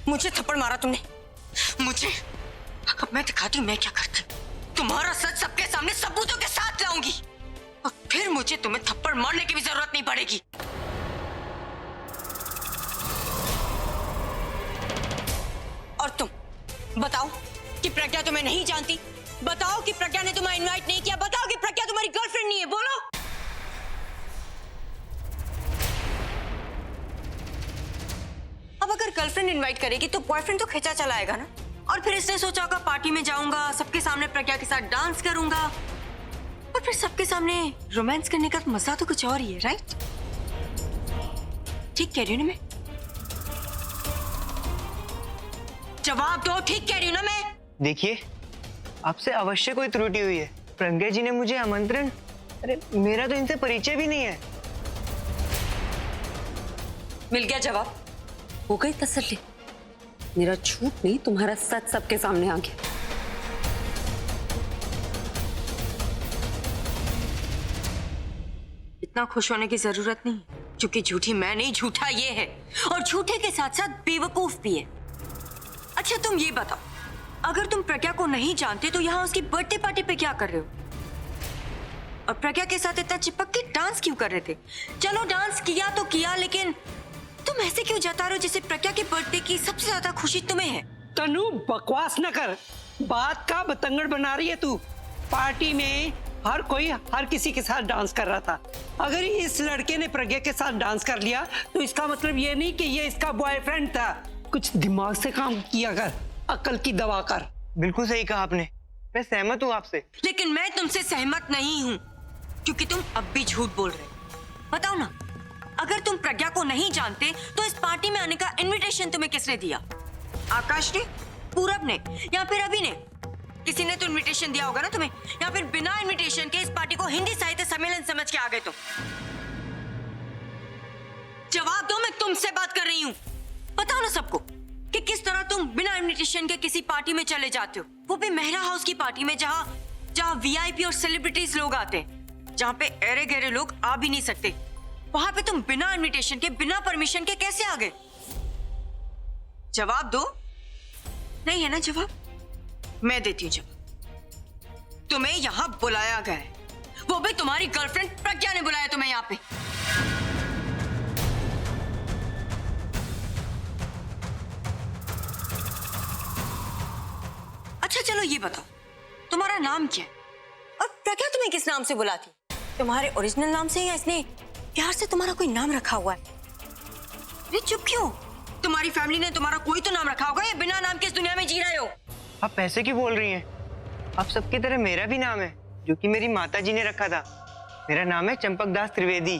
मुझे थप्पड़ मारा तुमने, मुझे। अब मैं दिखाती हूँ मैं क्या करती हूँ। तुम्हारा सच सबके सामने सबूतों के साथ लाऊंगी और फिर मुझे तुम्हें थप्पड़ मारने की भी जरूरत नहीं पड़ेगी। और तुम बताओ कि प्रज्ञा तुम्हें नहीं जानती, बताओ कि प्रज्ञा ने तुम्हें इनवाइट नहीं किया, बताओ कि प्रज्ञा तुम्हारी गर्लफ्रेंड नहीं है, बोलो। अब अगर गर्लफ्रेंड इनवाइट करेगी तो बॉयफ्रेंड तो खिंचा चला आएगा ना। और फिर इसने सोचा होगा पार्टी में जाऊंगा, सबके सामने प्रज्ञा के साथ डांस करूंगा और फिर सबके सामने रोमांस करने का मजा तो कुछ और ही है, राइट? ठीक कह रही हूँ ना मैं? जवाब दो, ठीक कह रही हूँ ना मैं? देखिए, आपसे अवश्य कोई त्रुटि हुई है। प्रज्ञा जी ने मुझे आमंत्रण, अरे मेरा तो इनसे परिचय भी नहीं है। मिल गया जवाब, हो गई तसल्ली। मेरा झूठ नहीं, तुम्हारा सच सबके सामने आ गया। इतना खुश होने की जरूरत नहीं, क्योंकि झूठी मैं नहीं, झूठा ये है, और झूठे के साथ साथ बेवकूफ भी है। अच्छा तुम ये बताओ, अगर तुम प्रज्ञा को नहीं जानते तो यहाँ उसकी बर्थडे पार्टी पे क्या कर रहे हो? और प्रज्ञा के साथ इतना चिपक के डांस क्यों कर रहे थे? चलो डांस किया तो किया, लेकिन तुम ऐसे क्यों जता रहे हो जैसे प्रज्ञा के बर्थडे की सबसे ज्यादा खुशी तुम्हें है? तनु बकवास न कर, बात का बतंगड़ बना रही है तू। पार्टी में हर कोई हर किसी के साथ डांस कर रहा था। अगर इस लड़के ने प्रज्ञा के साथ डांस कर लिया तो इसका मतलब ये नहीं कि ये इसका बॉयफ्रेंड था। कुछ दिमाग से काम किया कर, अक्ल की दवा कर। बिल्कुल सही कहा आपने, मैं सहमत हूँ आपसे। लेकिन मैं तुमसे सहमत नहीं हूँ, क्योंकि तुम अब भी झूठ बोल रहे हो। बताओ ना, अगर तुम प्रज्ञा को नहीं जानते तो इस पार्टी में आने का इनविटेशन तुम्हें किसने दिया? आकाश ने, पूरब ने, या फिर अभी ने? किसी ने तो इनविटेशन दिया होगा ना तुम्हें, या फिर बिना इनविटेशन के इस पार्टी को हिंदी साहित्य सम्मेलन समझ के आ गए तुम? जवाब दो, मैं तुमसे बात कर रही हूँ। बताओ ना सबको कि किस तरह तुम बिना इनविटेशन के किसी पार्टी में चले जाते हो, वो भी मेहरा हाउस की पार्टी में, जहाँ वीआईपी और सेलिब्रिटीज लोग आते हैं, जहाँ पे अरे गहरे लोग आ भी नहीं सकते। वहां पे तुम बिना इनविटेशन के, बिना परमिशन के कैसे आ गए? जवाब दो। नहीं है ना जवाब? मैं देती हूँ जवाब। तुम्हें यहां बुलाया गया है, वो भी तुम्हारी गर्लफ्रेंड प्रज्ञा ने बुलाया तुम्हें यहाँ पे। अच्छा चलो ये बताओ, तुम्हारा नाम क्या है? और प्रज्ञा तुम्हें किस नाम से बुलाती? तुम्हारे ओरिजिनल नाम से या इसने प्यार से तुम्हारा कोई नाम रखा हुआ है? अरे चुप क्यों? तुम्हारी फैमिली ने तुम्हारा कोई तो नाम रखा होगा, या बिना नाम के इस दुनिया में जी रहे हो? आप पैसे क्यों बोल रही हैं? आप सबकी तरह मेरा भी नाम है, जो कि मेरी माता जी ने रखा था। मेरा नाम है चंपकदास त्रिवेदी।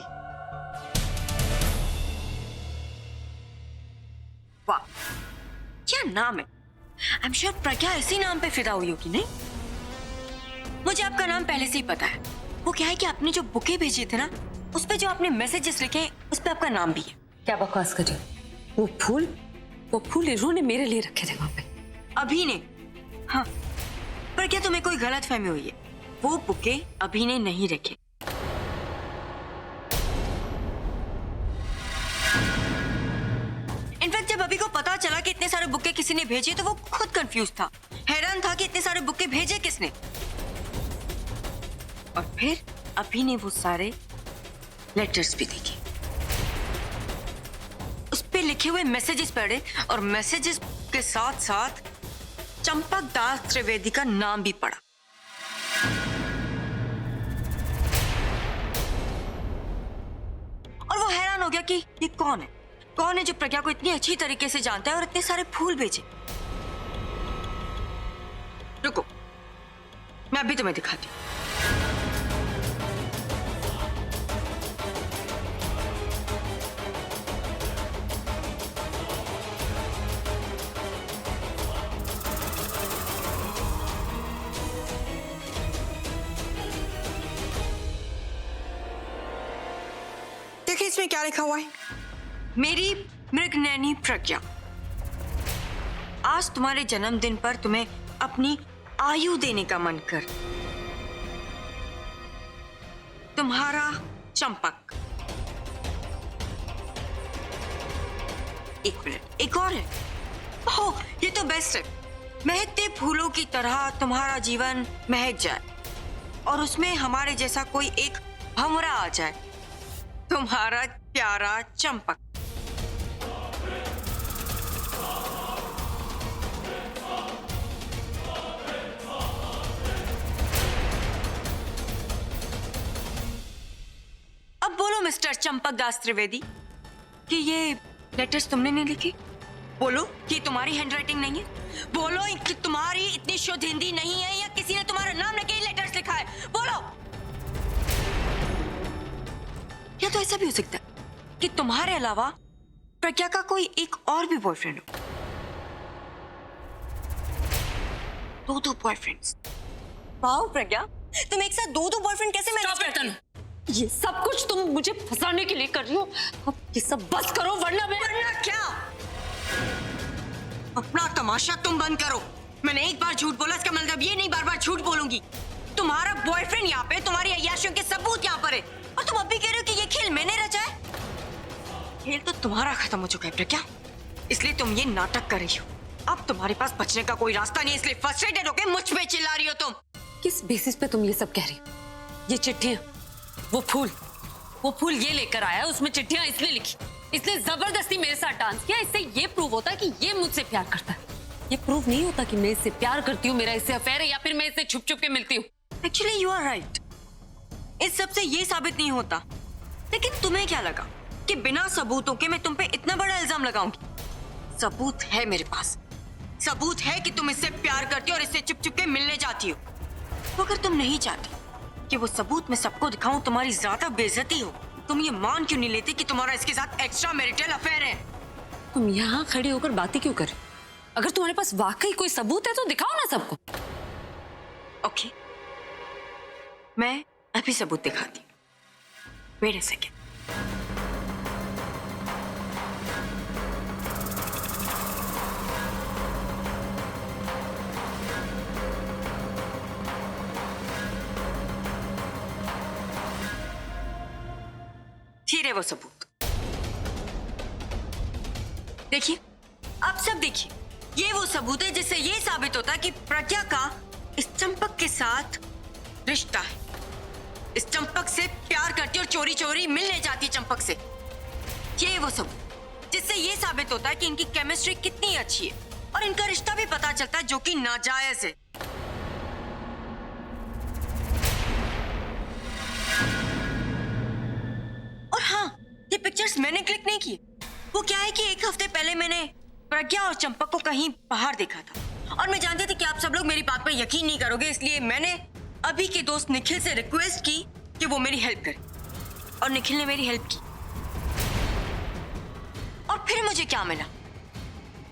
वाह, क्या नाम है! आई एम श्योर प्रज्ञा इसी नाम पे फिदा हुई होगी, नहीं? मुझे आपका नाम पहले से ही पता है। वो क्या है कि आपने जो बुके भेजे थे ना, उस पे जो आपने मैसेजेस लिखे, उस पे आपका नाम भी है। क्या बकवास कर रही हो? वो फूल इन्होंने मेरे लिए रखे थे वहां पे। अभी ने? हाँ, पर क्या तुम्हें कोई गलतफहमी हुई है? वो बुके अभी ने नहीं रखे। इनफैक्ट जब अभी को पता चला कि इतने सारे बुके किसी ने भेजे तो वो खुद कंफ्यूज था, हैरान था कि इतने सारे बुके भेजे किसने। और फिर अभी ने वो सारे लेटर्स भी देखे, उस पे लिखे हुए मैसेजेस पढ़े, और मैसेजेस के साथ साथ चंपकदास त्रिवेदी का नाम भी पढ़ा। और वो हैरान हो गया कि ये कौन है, कौन है जो प्रज्ञा को इतनी अच्छी तरीके से जानता है और इतने सारे फूल भेजे। रुको, मैं अभी तुम्हें दिखाती हूँ। देखिए इसमें क्या लिखा हुआ है। मेरी मृगनैनी प्रज्ञा, आज तुम्हारे जन्मदिन पर तुम्हें अपनी आयु देने का मन कर, तुम्हारा चंपक। एक मिनट, एक और है। ओह, ये तो बेस्ट है। महकते फूलों की तरह तुम्हारा जीवन महक जाए और उसमें हमारे जैसा कोई एक भंवरा आ जाए, तुम्हारा प्यारा चंपक। अब बोलो मिस्टर चंपक दास त्रिवेदी कि ये लेटर्स तुमने नहीं लिखे। बोलो कि तुम्हारी हैंडराइटिंग नहीं है। बोलो कि तुम्हारी इतनी शुद्ध हिंदी नहीं है या किसी ने तुम्हारा नाम लेके लेटर्स लिखा है। बोलो। या तो ऐसा भी हो सकता है कि तुम्हारे अलावा प्रज्ञा का कोई एक और भी बॉयफ्रेंड हो। दो बॉयफ्रेंड्स। वाओ प्रज्ञा, तुम एक साथ दो बॉयफ्रेंड कैसे मैनेज करती हो? ये सब कुछ तुम मुझे फंसाने के लिए कर रही हो। अब ये सब बस करो वरना क्या? अपना तमाशा तुम बंद करो। मैंने एक बार झूठ बोला, इसका मतलब ये नहीं बार बार झूठ बोलूंगी। तुम्हारा बॉयफ्रेंड यहाँ पे, तुम्हारी अय्याशियों के सबूत यहाँ पर है और तुम अब भी कह रहे हो कि ये खेल मैंने रचा है। खेल तो तुम्हारा खत्म हो चुका है प्रज्ञा, इसलिए तुम ये नाटक कर रही हो। अब तुम्हारे पास बचने का कोई रास्ता नहीं, इसलिए फ्रस्ट्रेटेड होकर मुझ पे चिल्ला रही हो तुम। किस बेसिस पे तुम ये सब कह रही हो? ये चिट्ठियां, वो फूल ये लेकर आया, उसमें चिट्ठियां इसने लिखी, इसने जबरदस्ती मेरे साथ डांस किया। इससे ये प्रूव होता है कि ये मुझसे प्यार करता है। ये प्रूव नहीं होता कि मैं इससे प्यार करती हूँ, मेरा इससे अफेयर है या फिर मैं इससे छुप छुप के मिलती हूँ। एक्चुअली यू आर राइट, इस सब से ये साबित नहीं होता। लेकिन तुम्हें क्या लगा कि बिना सबूतों के मैं तुम पे इतना बड़ा इल्जाम लगाऊंगी? सबूत है मेरे पास, सबूत है कि तुम इससे प्यार करती हो और इससे चुप चुप के मिलने जाती हो। तो अगर तुम नहीं चाहती कि वो सबूत मैं सबको दिखाऊं, तुम्हारी ज्यादा बेइज्जती हो, तुम ये मान क्यों नहीं लेते कि तुम्हारा इसके साथ एक्स्ट्रा मैरिटल अफेयर है? तुम यहाँ खड़े होकर बातें क्यों कर रहे हो? अगर तुम्हारे पास वाकई कोई सबूत है तो दिखाओ ना सबको। ओके, मैं अभी सबूत दिखाती हूँ। Wait a second. ये रहे वो सबूत, देखिए, आप सब देखिए। ये वो सबूत है जिससे ये साबित होता है कि प्रज्ञा का इस चंपक के साथ रिश्ता है। इस चंपक से प्यार करती और चोरी चोरी मिलने जाती है चंपक से। ये वो सबूत जिससे ये साबित होता है कि इनकी केमिस्ट्री कितनी अच्छी है और इनका रिश्ता भी पता चलता है जो कि नाजायज है। और हाँ, ये पिक्चर्स मैंने क्लिक नहीं किए। वो क्या है कि एक हफ्ते पहले मैंने प्रज्ञा और चंपक को कहीं बाहर देखा था और मैं जानती थी कि आप सब लोग मेरी बात पर यकीन नहीं करोगे, इसलिए मैंने अभी के दोस्त निखिल से रिक्वेस्ट की कि वो मेरी हेल्प करे और निखिल ने मेरी हेल्प की। और फिर मुझे क्या मिला?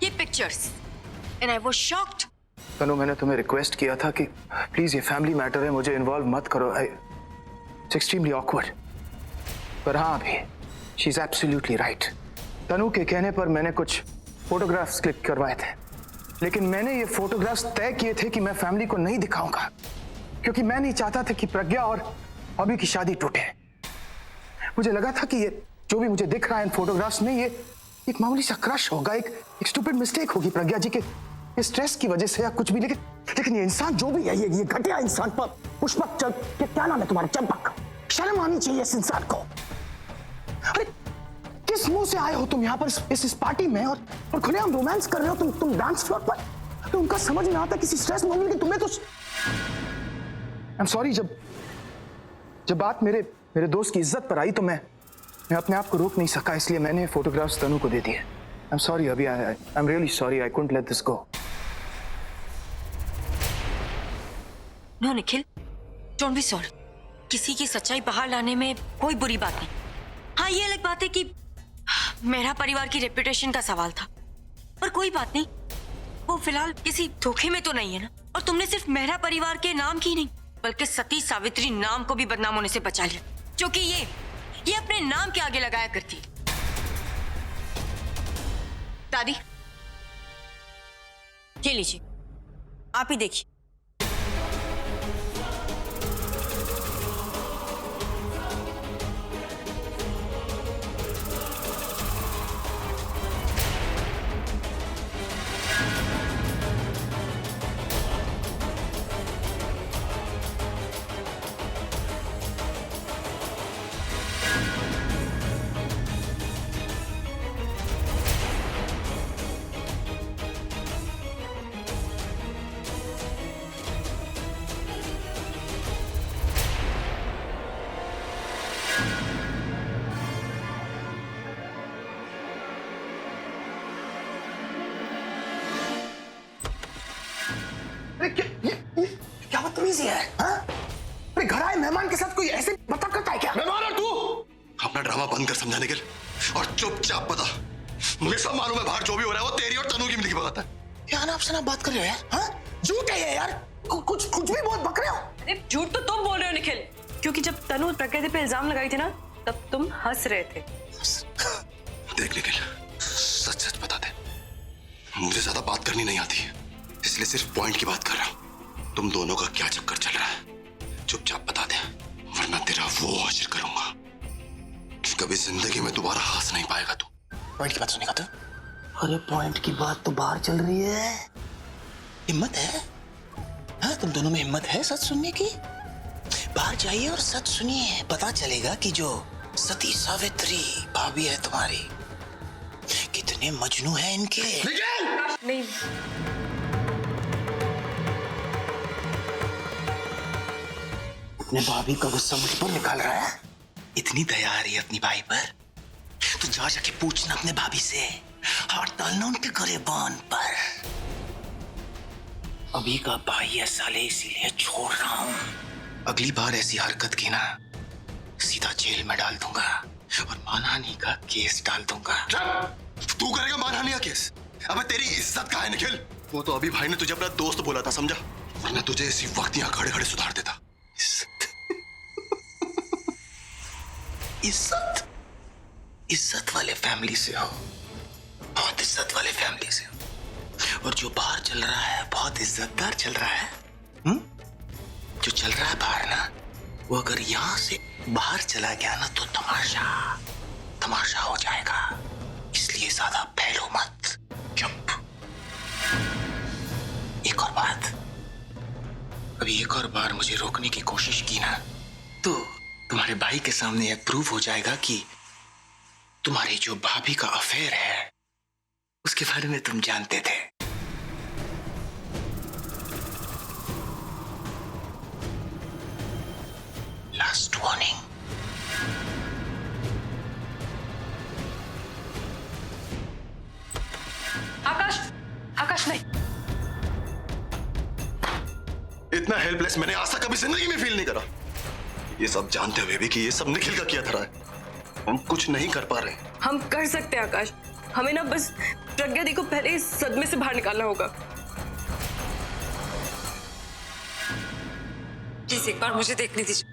ये pictures, and I was shocked. Tanu, मैंने तुम्हें रिक्वेस्ट किया था कि प्लीज ये फैमिली मैटर है, मुझे इन्वॉल्व मत करो। It's extremely awkward. पर हाँ, अभी शी इज एब्सोल्युटली राइट। तनु के कहने पर मैंने कुछ फोटोग्राफ्स क्लिक करवाए थे, लेकिन मैंने ये फोटोग्राफ्स तय किए थे कि मैं फैमिली को नहीं दिखाऊंगा, क्योंकि मैं नहीं चाहता था कि प्रज्ञा और अभी की शादी टूटे। मुझे लगा था कि ये जो भी मुझे दिख रहा है इन फोटोग्राफ्स में, ये एक मामूली सा क्रश होगा, एक स्टूपिड मिस्टेक होगी प्रज्ञा जी के स्ट्रेस की वजह से या कुछ भी। लेकिन ये इंसान जो भी है, ये घटिया इंसान पर पुष्पक, क्या नाम है तुम्हारा, चंपक, शर्म आनी चाहिए इस इंसान को। अरे किस मुंह से आए हो तुम यहाँ पर इस पार्टी में और खुलेआम रोमांस कर रहे हो तुम डांस फ्लोर पर? तो उनका समझ में आता किसी स्ट्रेस में होगी, तुम्हें तो आई एम सॉरी। जब बात मेरे दोस्त की इज्जत पर आई तो मैं अपने आप को रोक नहीं सका, इसलिए मैंने फोटोग्राफ्स तनु को दे दिए। आई एम सॉरी अभी, I am really sorry, I couldn't let this go. No Nikhil, don't be sorry. किसी की सच्चाई बाहर लाने में कोई बुरी बात नहीं। हाँ, ये अलग बात है कि मेरा परिवार की रेपुटेशन का सवाल था, पर कोई बात नहीं, वो फिलहाल किसी धोखे में तो नहीं है ना। और तुमने सिर्फ मेरा परिवार के नाम की नहीं, बल्कि सती सावित्री नाम को भी बदनाम होने से बचा लिया, जो कि ये अपने नाम के आगे लगाया करती है। दादी, ये लीजिए, आप ही देखिए। बंद कर समझाने के लिए और चुपचाप बता। मुझे सब मालूम है बाहर जो भी हो रहा है वो तेरी और तनु की मिलके बात है। क्या आप से ना बात कर रहे हो यार? हाँ, झूठ है ये यार। कुछ भी बहुत बक रहे हो। अरे झूठ तो तुम बोल रहे हो निखिल, क्योंकि जब तनु प्रकृति पे इल्जाम लगाई थी ना तब तुम हंस रहे थे। देख निखिल, सच सच बता दे, मुझे ज्यादा बात करनी नहीं आती, इसलिए सिर्फ पॉइंट की बात कर रहा हूँ। तुम दोनों का क्या चक्कर चल रहा है चुपचाप बता दे, वरना तेरा वो हाजिर करूंगा कि कभी जिंदगी में दोबारा हंस नहीं पाएगा तू। पॉइंट की बात सुनेगा तू? अरे पॉइंट की बात तो बाहर चल रही है। हिम्मत है? हाँ, तुम दोनों में हिम्मत है सच सुनने की? बाहर जाइए और सच सुनिए, पता चलेगा कि जो सती सावित्री भाभी है तुम्हारी, कितने मजनू है इनके। नहीं, अपने भाभी का गुस्सा मुझ पर निकाल रहा है। इतनी दया आ रही है अपनी भाई पर, तो जाके पूछना अपने भाभी से, हाथ डालना उनके गरेबान पर। अभी का भाई है साले, इसीलिए छोड़ रहा हूं। अगली बार ऐसी हरकत की ना, सीधा जेल में डाल दूंगा और मानहानि का केस डाल दूंगा। तू करेगा मानहानि का केस? अबे तेरी इज्जत कहाँ है निखिल? वो तो अभी भाई ने तुझे अपना दोस्त बोला था, समझा? वरना तुझे इसी वक्त यहाँ खड़े खड़े सुधार देता। इज्जत? इज्जत वाले फैमिली से हो, बहुत इज्जत वाले फैमिली से हो। और जो बाहर चल रहा है बहुत इज्जतदार चल रहा है। जो चल रहा है बाहर ना, वो अगर यहां से बाहर चला गया ना तो तमाशा हो जाएगा। इसलिए ज्यादा फैलो मत, चुप। एक और बात, अभी एक और बार मुझे रोकने की कोशिश की ना तो तुम्हारे भाई के सामने यह प्रूव हो जाएगा कि तुम्हारी जो भाभी का अफेयर है उसके बारे में तुम जानते थे। Last warning. आकाश नहीं। इतना हेल्पलेस मैंने आज तक कभी जिंदगी में फील नहीं करा। ये सब जानते हुए भी कि ये सब निखिल का किया धरा है, हम कुछ नहीं कर पा रहे। हम कर सकते हैं आकाश, हमें ना बस प्रज्ञा दी को पहले इस सदमे से बाहर निकालना होगा। प्लीज एक बार मुझे देखने दीजिए।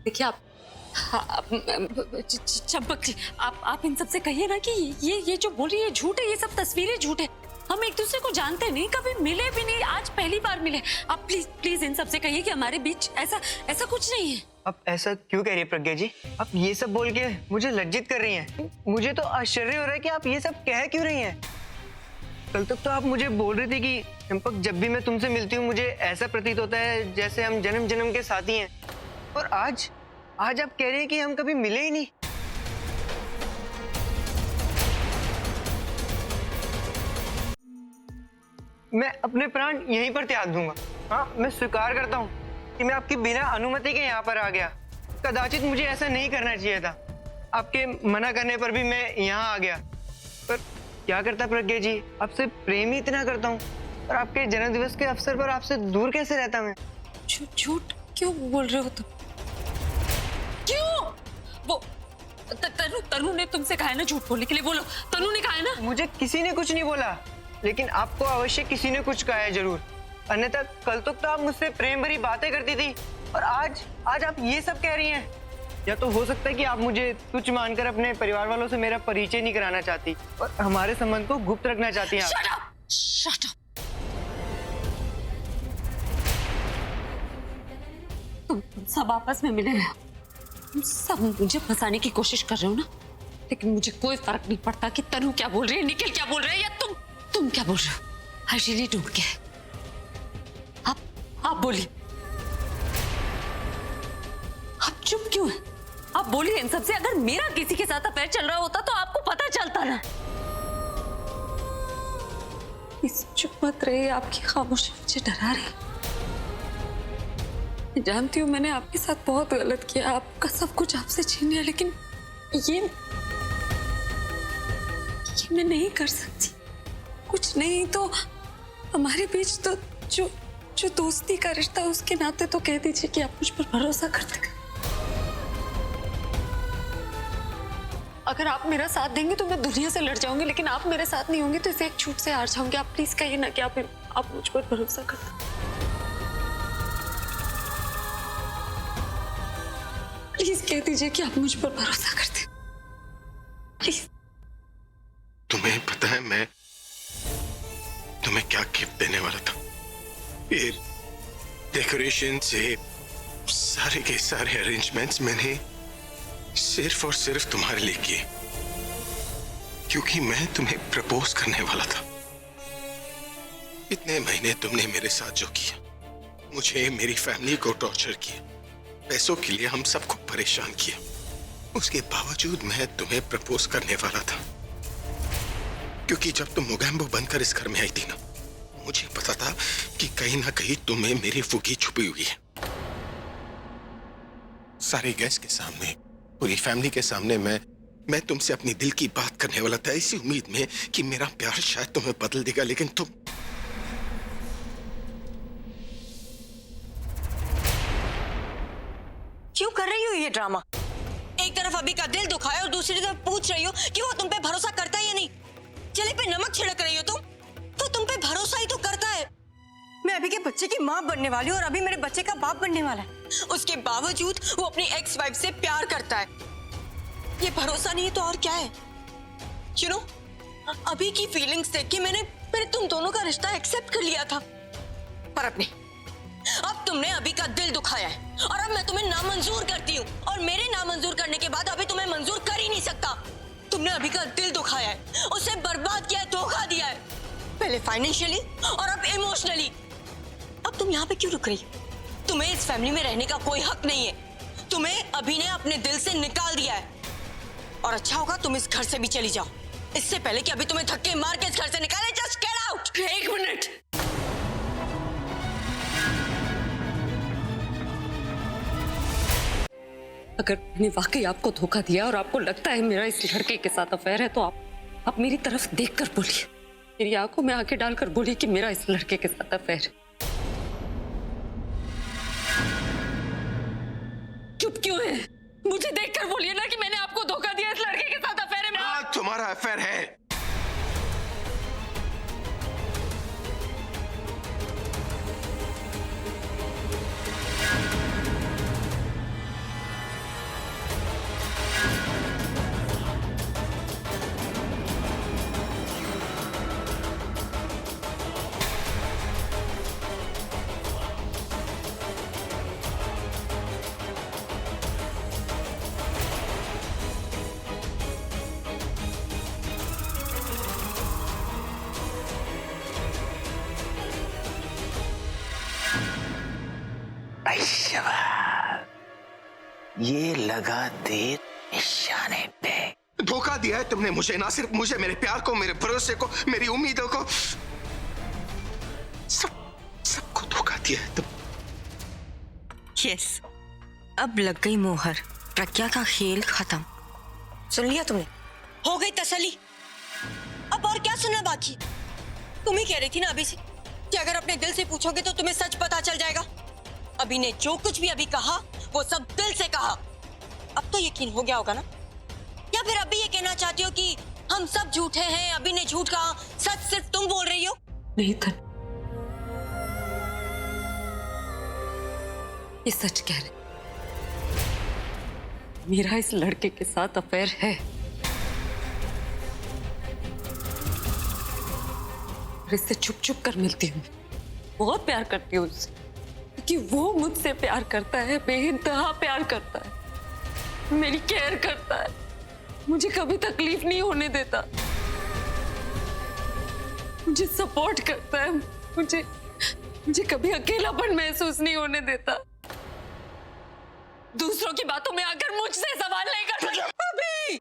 देखिए चंपक जी, आप इन सबसे कहिए ना कि ये जो बोल रही है झूठ है, ये सब तस्वीरें झूठ है। हम एक दूसरे को जानते नहीं, कभी मिले भी नहीं, आज पहली बार मिले। आप प्लीज इन सबसे कहिए कि हमारे बीच ऐसा कुछ नहीं है। आप ऐसा क्यों कह रही है प्रज्ञा जी? आप ये सब बोल के मुझे लज्जित कर रही हैं। मुझे तो आश्चर्य हो रहा है कि आप ये सब कह क्यों रही हैं। कल तक तो आप मुझे बोल रही थी कि चंपक, जब भी मैं तुमसे मिलती हूँ मुझे ऐसा प्रतीत होता है जैसे हम जन्म जन्म के साथी हैं। और आज आप कह रही हैं कि हम कभी मिले ही नहीं। मैं अपने प्राण यहीं पर त्याग दूंगा। हाँ, मैं स्वीकार करता हूँ कि मैं आपकी बिना अनुमति के यहाँ पर आ गया। कदाचित मुझे ऐसा नहीं करना चाहिए था। आपके मना करने पर भी मैं यहाँ आ गया। पर क्या करता प्रज्ञा जी, आपसे प्रेम ही इतना करता हूँ और आपके जन्मदिवस के अवसर पर आपसे दूर कैसे रहता मैं? झूठ क्यों बोल रहे हो तुम? क्यों? वो तनु ने तुमसे कहा है ना झूठ बोलने के लिए, बोलो। तनु ने कहा है ना? मुझे किसी ने कुछ नहीं बोला, लेकिन आपको अवश्य किसी ने कुछ कहा है जरूर। अन्यथा कल तक तो आप मुझसे प्रेम भरी बातें करती थी और आज आप ये सब कह रही हैं। या तो हो सकता है कि आप मुझे तुच्छ मानकर अपने परिवार वालों से मेरा परिचय नहीं कराना चाहती और हमारे संबंध को गुप्त रखना चाहती हैं। Shut up! Shut up! तुम सब आपस में मिले हैं, तुम सब मुझे फंसाने की कोशिश कर रहे हो ना, लेकिन मुझे कोई फर्क नहीं पड़ता कि तनु क्या बोल रही है, निखिल क्या बोल रहे हैं या तुम क्या बोल रहे हो। I really don't care. आप बोलिए। आप चुप क्यों हैं? आप बोलिए इन सबसे। अगर मेरा किसी के साथ अफेयर चल रहा होता तो आपको पता चलता ना। इस चुप मत रहिए, आपकी खामोशी मुझे डरा रही है। मैं जानती हूँ मैंने आपके साथ बहुत गलत किया, आपका सब कुछ आपसे छीन लिया, लेकिन ये मैं नहीं कर सकती। कुछ नहीं तो हमारे बीच तो जो दोस्ती का रिश्ता, उसके नाते तो कह दीजिए कि आप मुझ पर भरोसा करते। अगर आप मेरा साथ देंगे तो मैं दुनिया से लड़ जाऊंगी, लेकिन आप मेरे साथ नहीं होंगे तो इसे एक छूट से हार जाऊंगी। आप प्लीज कहिए ना कि आप मुझ पर भरोसा करते। प्लीज कह दीजिए कि आप मुझ पर भरोसा करते। प्लीज। तुम्हें पता है मैं तुम्हें क्या गिफ्ट देने वाला था? ये डेकोरेशन से सारे के सारे अरेंजमेंट्स मैंने सिर्फ और सिर्फ तुम्हारे लिए किए, क्योंकि मैं तुम्हें प्रपोज करने वाला था। इतने महीने तुमने मेरे साथ जो किया, मुझे, मेरी फैमिली को टॉर्चर किया, पैसों के लिए हम सबको परेशान किया, उसके बावजूद मैं तुम्हें प्रपोज करने वाला था। क्योंकि जब तुम मोगैम्बो बनकर इस घर में आई थी ना, मुझे पता था कि कहीं ना कहीं तुम्हें मेरी फुगी छुपी हुई है। सारे गेस्ट के सामने, पूरी फैमिली के सामने मैं तुमसे अपनी दिल की बात करने वाला था, इसी उम्मीद में कि मेरा प्यार शायद तुम्हें बदल देगा, लेकिन तुम क्यों कर रही हो ये ड्रामा? एक तरफ अभी का दिल दुखाया और दूसरी तरफ पूछ रही हो कि वो तुम पे भरोसा करता है या नहीं। चले पे नमक छिड़क रही हो तुम, तो तुम पे भरोसा ही तो करता है। मैं अभी के बच्चे की माँ बनने वाली हूँ और अभी मेरे बच्चे का बाप बनने वाला है, उसके बावजूद वो अपनी एक्स वाइफ से प्यार करता है। ये भरोसा नहीं है तो और क्या है? यू नो, अभी की फीलिंग्स देख के मैंने तुम दोनों का रिश्ता एक्सेप्ट कर लिया था, पर अब तुमने अभी का दिल दुखाया है और अब मैं तुम्हें नामंजूर करती हूँ, और मेरे नामंजूर करने के बाद अभी तुम्हें मंजूर कर ही नहीं सकता। तुमने अभी का दिल दुखाया है, उसे बर्बाद किया है, धोखा दिया है, पहले फाइनेंशियली और अब इमोशनली। अब तुम यहाँ पे क्यों रुक रही हो? तुम्हें इस फैमिली में रहने का कोई हक नहीं है। तुम्हें अभी ने अपने दिल से निकाल दिया है, और अच्छा होगा तुम इस घर से भी चली जाओ, इससे पहले कि अभी तुम्हें धक्के मार के इस घर से निकाले। Just get out. एक मिनट, अगर मैंने वाकई आपको धोखा दिया और आपको लगता है मेरा इस लड़के के साथ अफेयर है, तो आप मेरी तरफ देखकर बोलिए, मेरी आंखों में आंखें डालकर बोलिए कि मेरा इस लड़के के साथ अफेयर है। चुप क्यों है? मुझे देखकर बोलिए ना कि मैंने आपको धोखा दिया, इस लड़के के साथ अफेयर है। हाँ, तुम्हारा अफेयर है। ये लगा दे निशाने पे। धोखा दिया है तुमने मुझे, ना सिर्फ मुझे, मेरे प्यार को, मेरे भरोसे को, मेरी उम्मीदों को, सबको धोखा दिया है तुम। यस, अब लग गई मोहर, प्रज्ञा का खेल खत्म। सुन लिया तुमने? हो गई तसल्ली। अब और क्या सुनना बाकी? तुम ही कह रही थी ना अभी से कि अगर अपने दिल से पूछोगे तो तुम्हें सच पता चल जाएगा। अभी ने जो कुछ भी अभी कहा वो सब दिल से कहा। अब तो यकीन हो गया होगा ना? या फिर अभी ये कहना चाहती हो कि हम सब झूठे हैं, अभी ने झूठ कहा, सच सिर्फ तुम बोल रही हो? नहीं धन, ये सच कह रहे, मेरा इस लड़के के साथ अफेयर है। और इससे छुप छुप कर मिलती हूँ, बहुत प्यार करती हूँ उससे, क्योंकि वो मुझसे प्यार करता है, बेइंतहा प्यार करता है, मेरी केयर करता है, मुझे कभी तकलीफ नहीं होने देता, मुझे सपोर्ट करता है, मुझे कभी अकेलापन महसूस नहीं होने देता, दूसरों की बातों में आकर मुझसे सवाल नहीं करता। अभी